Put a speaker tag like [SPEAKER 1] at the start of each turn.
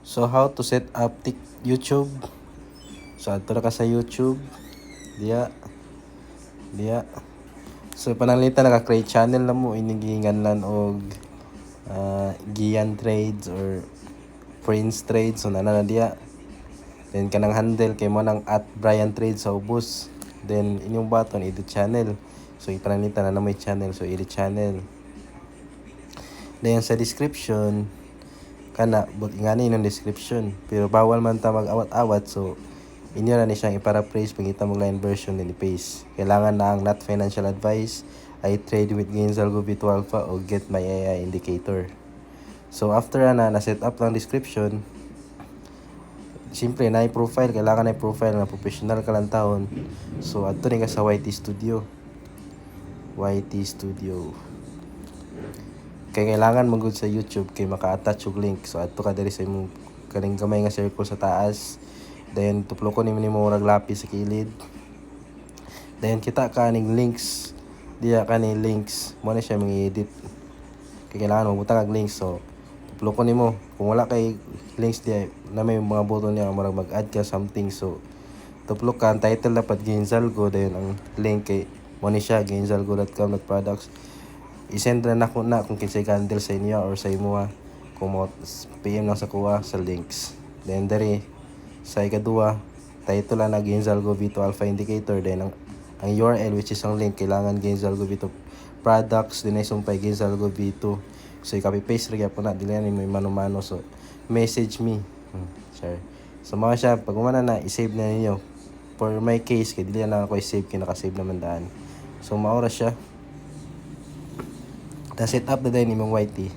[SPEAKER 1] So how to set up YouTube? So adto na ka sa YouTube. Diya. So pananglitan naka-create channel na mo iniginganlan og Gian Trades or Prince Trades, so na diya. Then kanang handle kay mo nang @Brian Trades sa ubos. Then inyong button edit channel. So ipananglitan na may channel, so edit channel. Then sa description kana but ingani ng description, pero bawal man ta mag-awat-awat, so inyo na ni siyang iparaphrase pangita mo line version ni paste. Kailangan na ang not financial advice, I trade with gains algo Bito Alpha o get my AI indicator. So after na set up lang description, siyempre na profile, kailangan na profile na professional ka lang taon. So adto ni ka sa YT Studio. Kaya kailangan magud sa YouTube kay maka-attach og link. So adto ka diri sa imong kaning gamay nga circle sa taas. Then tuplokon nimo murag lapis sa kilid. Then kita ka ning links. Diya ka ni links. Mo na siya mag-edit. Kaya kailangan mo butang og links. So tuplokon nimo. Kung wala kay links diya na may mga button niya murag mag-add ka something. So tuplok ka, ang title dapat Gainzalgo, then ang link kay mo ni siya gainzalgo.com.products. I-send na nako na kung kinsay candle sa inyo or sa imo kung mo PM lang sa kuha sa links. Then dari sa ikaduha, title na Gainzalgo Bito Alpha Indicator, then ang URL which is ang link kailangan Gainzalgo Bito Products, din ay sumpay Gainzalgo Bito. So i-copy paste ra po na dili ni may mano-mano, so message me. Sure. So mga siya pag umana na i-save na niyo. For my case kay dili na ako i-save kay naka-save naman daan. So maura siya. Ta set up na din imong YT.